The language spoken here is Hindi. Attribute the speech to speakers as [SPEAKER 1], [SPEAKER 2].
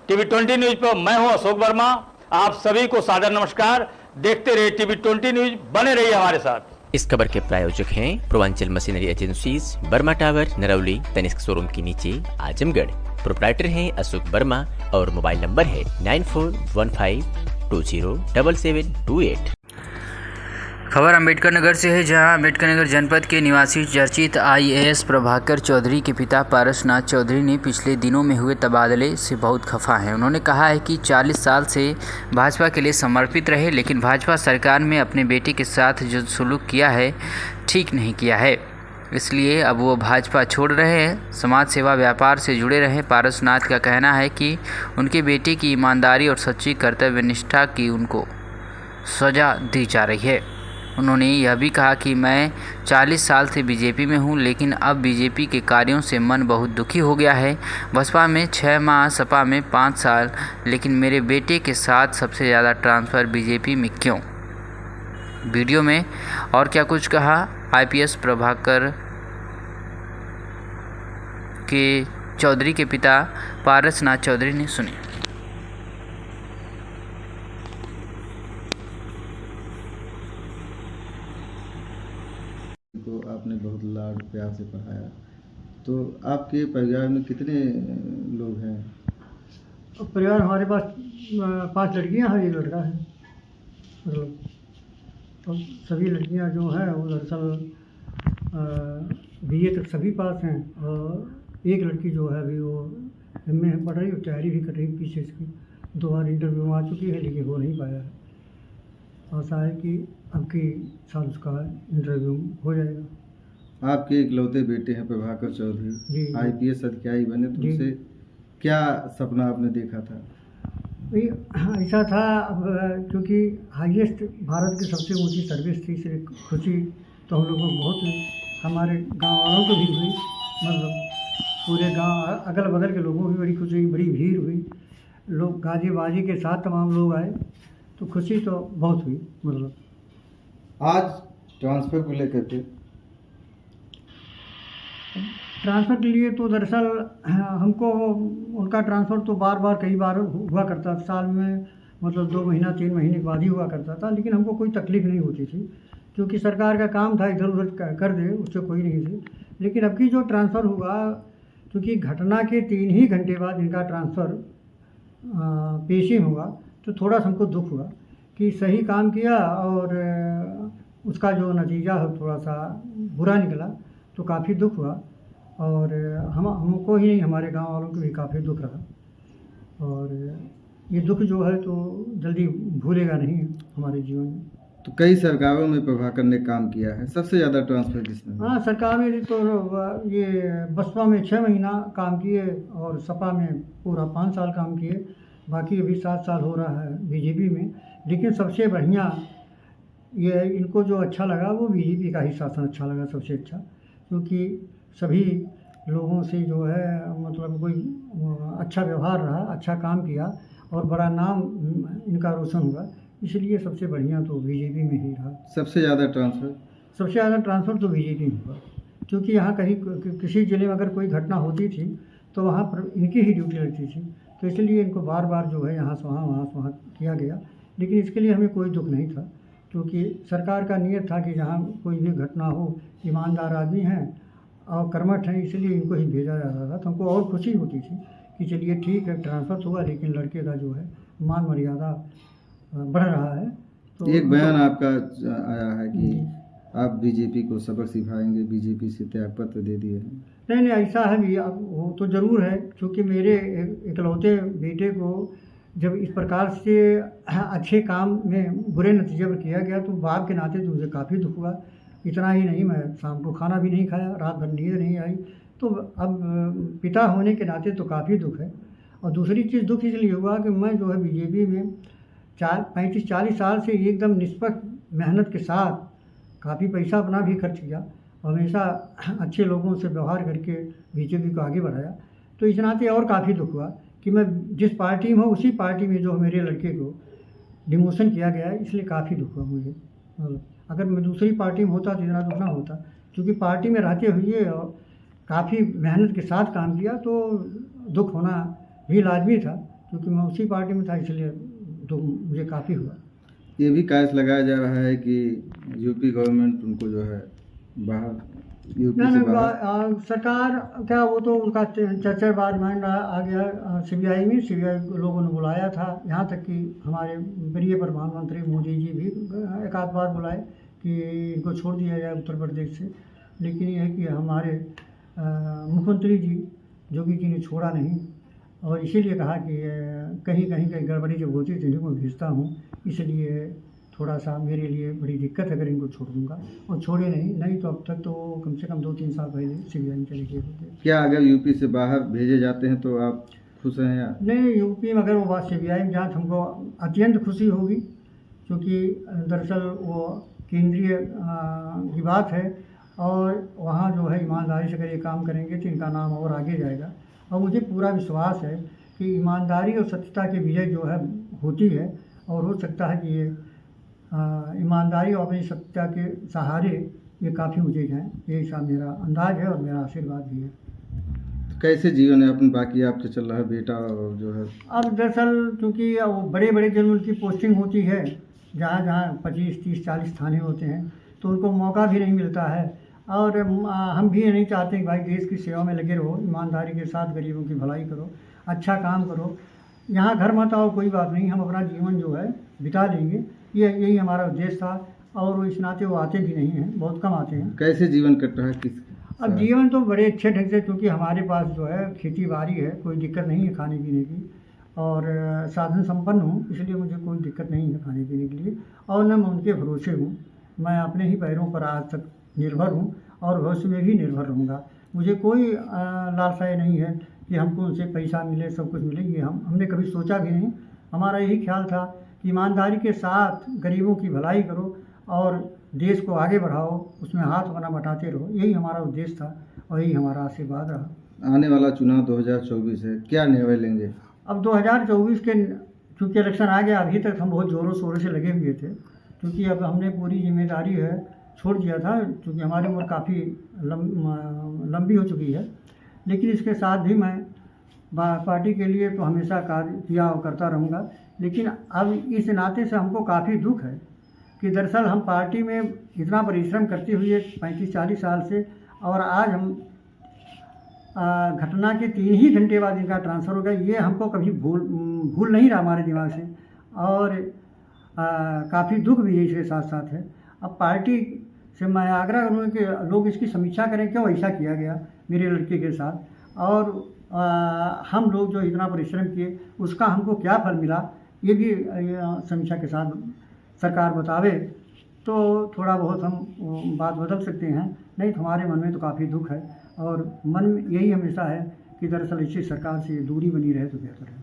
[SPEAKER 1] टीवी 20 न्यूज पर मैं हूं अशोक वर्मा। आप सभी को सादर नमस्कार। देखते रहिए टीवी 20 न्यूज, बने रहिए हमारे साथ।
[SPEAKER 2] इस खबर के प्रायोजक हैं Purvanchal machinery agencies, Verma tower, Narauli, Tanishq showroom के नीचे, आजमगढ़। प्रोप्राइटर हैं अशोक वर्मा और मोबाइल नंबर है 9415207728।
[SPEAKER 3] खबर अम्बेडकर नगर से है, जहां अम्बेडकर नगर जनपद के निवासी चर्चित IAS प्रभाकर चौधरी के पिता पारसनाथ चौधरी ने पिछले दिनों में हुए तबादले से बहुत खफा हैं। उन्होंने कहा है कि 40 साल से भाजपा के लिए समर्पित रहे, लेकिन भाजपा सरकार में अपने बेटे के साथ जो सुलूक किया है ठीक नहीं किया है, इसलिए अब वो भाजपा छोड़ रहे हैं, समाज सेवा व्यापार से जुड़े रहे। पारसनाथ का कहना है कि उनके बेटे की ईमानदारी और सच्ची कर्तव्य निष्ठा की उनको सजा दी जा रही है। उन्होंने यह भी कहा कि मैं 40 साल से बीजेपी में हूं, लेकिन अब बीजेपी के कार्यों से मन बहुत दुखी हो गया है। बसपा में 6 माह, सपा में 5 साल, लेकिन मेरे बेटे के साथ सबसे ज़्यादा ट्रांसफ़र बीजेपी में क्यों। वीडियो में और क्या कुछ कहा IPS प्रभाकर के चौधरी के पिता पारसनाथ चौधरी ने, सुने।
[SPEAKER 4] को आपने बहुत लाड प्यार से पढ़ाया, तो आपके परिवार में कितने लोग हैं?
[SPEAKER 5] परिवार हमारे पास 5 लड़कियां हैं, 1 लड़का है। मतलब तो सभी लड़कियां जो हैं वो दरअसल BA तक सभी पास हैं, और एक लड़की जो है अभी वो MA पढ़ रही है, तैयारी भी कर रही है पीछे इसकी। 2 बार इंटरव्यू आ चुकी है, लेकिन हो नहीं पाया है। आशा है कि अब की साल उसका इंटरव्यू हो जाएगा।
[SPEAKER 4] आपके इकलौते बेटे हैं प्रभाकर चौधरी, IPS अधिकारी बने, तो उनसे क्या सपना आपने देखा था?
[SPEAKER 5] ऐसा था, अब क्योंकि हाईएस्ट भारत की सबसे ऊंची सर्विस थी, इसलिए खुशी तो हम लोगों को बहुत हुई, हमारे गांव वालों को भी हुई, मतलब पूरे गांव अगल बगल के लोगों की बड़ी खुशी, बड़ी भीड़ हुई, लोग गाजी बाजी के साथ तमाम लोग आए, तो खुशी तो बहुत हुई। मतलब
[SPEAKER 4] आज ट्रांसफ़र को लेकर के
[SPEAKER 5] ट्रांसफ़र के लिए तो दरअसल हमको उनका ट्रांसफ़र तो बार बार कई बार हुआ करता था, साल में मतलब 2 महीना 3 महीने के बाद ही हुआ करता था, लेकिन हमको कोई तकलीफ़ नहीं होती थी, क्योंकि सरकार का काम था इधर उधर कर दे, उससे कोई नहीं थी। लेकिन अब की जो ट्रांसफ़र हुआ, क्योंकि घटना के 3 ही घंटे बाद इनका ट्रांसफ़र पेशी हुआ, तो थोड़ा सा हमको दुख हुआ कि सही काम किया और उसका जो नतीजा है थोड़ा सा बुरा निकला, तो काफ़ी दुख हुआ। और हमको ही नहीं, हमारे गांव वालों को भी काफ़ी दुख रहा, और ये दुख जो है तो जल्दी भूलेगा नहीं हमारे जीवन में।
[SPEAKER 4] तो कई सरकारों में प्रभाकर ने काम किया है, सबसे ज़्यादा ट्रांसफ़र किसने?
[SPEAKER 5] हाँ, सरकार में तो ये बसपा में 6 महीना काम किए, और सपा में पूरा 5 साल काम किए, बाकी अभी 7 साल हो रहा है बीजेपी में। लेकिन सबसे बढ़िया ये इनको जो अच्छा लगा वो बीजेपी का ही शासन अच्छा लगा सबसे अच्छा, क्योंकि सभी लोगों से जो है मतलब कोई अच्छा व्यवहार रहा, अच्छा काम किया, और बड़ा नाम इनका रोशन हुआ, इसलिए सबसे बढ़िया तो बीजेपी में ही रहा।
[SPEAKER 4] सबसे ज़्यादा ट्रांसफ़र
[SPEAKER 5] तो बीजेपी में हुआ, क्योंकि यहाँ कहीं किसी ज़िले में अगर कोई घटना होती थी तो वहाँ पर इनकी ही ड्यूटी लगती थी, तो इसलिए इनको बार बार जो है यहाँ से वहाँ किया गया। लेकिन इसके लिए हमें कोई दुख नहीं था, क्योंकि सरकार का नियत था कि जहाँ कोई भी घटना हो, ईमानदार आदमी हैं और कर्मठ हैं, इसलिए इनको ही भेजा जा रहा था। तो हमको और खुशी होती थी कि चलिए ठीक है, ट्रांसफ़र हुआ, लेकिन लड़के का जो है मान मर्यादा बढ़ रहा है। तो
[SPEAKER 4] एक बयान आपका आया है कि आप बीजेपी को सबक सिखाएंगे, बीजेपी से त्यागपत्र दे दिए हैं।
[SPEAKER 5] नहीं, ऐसा है भी, अब वो तो ज़रूर है, क्योंकि मेरे इकलौते बेटे को जब इस प्रकार से अच्छे काम में बुरे नतीजे पर किया गया, तो बाप के नाते तो मुझे काफ़ी दुख हुआ। इतना ही नहीं, मैं शाम को खाना भी नहीं खाया, रात भर नींद नहीं आई, तो अब पिता होने के नाते तो काफ़ी दुख है। और दूसरी चीज़ दुख इसलिए हुआ कि मैं जो है बीजेपी में 35-40 साल से एकदम निष्पक्ष मेहनत के साथ काफ़ी पैसा अपना भी खर्च किया, हमेशा अच्छे लोगों से व्यवहार करके बीजेपी को आगे बढ़ाया, तो इस नाते और काफ़ी दुख हुआ कि मैं जिस पार्टी में हूँ उसी पार्टी में जो मेरे लड़के को डिमोशन किया गया है, इसलिए काफ़ी दुख हुआ मुझे। अगर मैं दूसरी पार्टी में होता तो इतना दुख ना होता, क्योंकि पार्टी में रहते हुए और काफ़ी मेहनत के साथ काम किया, तो दुख होना भी लाजमी था, क्योंकि मैं उसी पार्टी में था, इसलिए तो मुझे काफ़ी हुआ।
[SPEAKER 4] ये भी कयास लगाया जा रहा है कि यूपी गवर्नमेंट उनको जो है बाहर यूपी से बाहर
[SPEAKER 5] सरकार क्या, वो तो उनका चर्चाबाज माइंड आ गया सीबीआई में। सीबीआई लोगों ने बुलाया था, यहाँ तक कि हमारे प्रिय प्रधानमंत्री मोदी जी भी एक आध बार बुलाए कि इनको छोड़ दिया जाए उत्तर प्रदेश से। लेकिन ये है कि हमारे मुख्यमंत्री जी योगी जी ने छोड़ा नहीं, और इसीलिए कहा कि कहीं गड़बड़ी जब होती है तो इनको भेजता हूँ, इसलिए थोड़ा सा मेरे लिए बड़ी दिक्कत है अगर इनको छोड़ दूंगा। और छोड़े नहीं तो अब तक तो कम से कम 2-3 साल पहले सीबीआई में चले गए होते।
[SPEAKER 4] क्या अगर यूपी से बाहर भेजे जाते हैं तो आप खुश हैं या
[SPEAKER 5] नहीं? यूपी में अगर वो बात सीबीआई में जाए तो हमको अत्यंत खुशी होगी, क्योंकि दरअसल वो केंद्रीय की बात है, और वहाँ जो है ईमानदारी से अगर ये काम करेंगे तो इनका नाम और आगे जाएगा। और मुझे पूरा विश्वास है कि ईमानदारी और सत्यता की विजय जो है होती है, और हो सकता है कि ये ईमानदारी और अपनी सत्यता के सहारे ये काफ़ी ऊँचे जाएँ। यही सा मेरा अंदाज़ है और मेरा आशीर्वाद भी है।
[SPEAKER 4] तो कैसे जीवन है अपनी बाकी आपके चल रहा है बेटा और जो है?
[SPEAKER 5] अब दरअसल क्योंकि वो बड़े जन उनकी पोस्टिंग होती है, जहाँ 25, 30, 40 थाने होते हैं, तो उनको मौका भी नहीं मिलता है। और हम भी ये नहीं चाहते कि भाई देश की सेवा में लगे रहो, ईमानदारी के साथ गरीबों की भलाई करो, अच्छा काम करो, यहाँ घर मत आओ, कोई बात नहीं, हम अपना जीवन जो है बिता लेंगे। यही हमारा उद्देश्य था, और इस नाते वो आते भी नहीं हैं, बहुत कम आते हैं।
[SPEAKER 4] कैसे जीवन कट रहा है किस?
[SPEAKER 5] अब जीवन तो बड़े अच्छे ढंग से, क्योंकि हमारे पास जो है खेती बाड़ी है, कोई दिक्कत नहीं है खाने पीने की, और साधन संपन्न हूँ, इसलिए मुझे कोई दिक्कत नहीं है खाने पीने के लिए। और न मैं उनके भरोसे हूँ, मैं अपने ही पैरों पर आज तक निर्भर हूँ और भविष्य में भी निर्भर रहूँगा। मुझे कोई लालसा नहीं है कि हमको उनसे पैसा मिले, सब कुछ मिले, ये हमने कभी सोचा भी नहीं। हमारा यही ख्याल था कि ईमानदारी के साथ गरीबों की भलाई करो और देश को आगे बढ़ाओ, उसमें हाथ बना बटाते रहो, यही हमारा उद्देश्य था और यही हमारा आशीर्वाद रहा।
[SPEAKER 4] आने वाला चुनाव 2024 है, क्या निर्णय लेंगे?
[SPEAKER 5] अब 2024 के चूँकि इलेक्शन आ गया, अभी तक हम बहुत ज़ोरों शोरों से लगे हुए थे, क्योंकि अब हमने पूरी जिम्मेदारी है छोड़ दिया था, क्योंकि हमारी उम्र काफ़ी लंबी हो चुकी है। लेकिन इसके साथ भी मैं पार्टी के लिए तो हमेशा कार्य किया और करता रहूँगा। लेकिन अब इस नाते से हमको काफ़ी दुख है कि दरअसल हम पार्टी में इतना परिश्रम करते हुए 35-40 साल से, और आज हम घटना के 3 ही घंटे बाद इनका ट्रांसफ़र हो गया, ये हमको कभी भूल नहीं रहा हमारे दिमाग से, और काफ़ी दुख भी है इसके साथ साथ है। अब पार्टी से मैं आग्रह करूँगा कि लोग इसकी समीक्षा करें, क्यों ऐसा किया गया मेरे लड़के के साथ, और हम लोग जो इतना परिश्रम किए उसका हमको क्या फल मिला, ये भी समीक्षा के साथ सरकार बतावे तो थोड़ा बहुत हम बात बदल सकते हैं। नहीं तो हमारे मन में तो काफ़ी दुख है, और मन में यही हमेशा है कि दरअसल इसी सरकार से दूरी बनी रहे तो बेहतर है।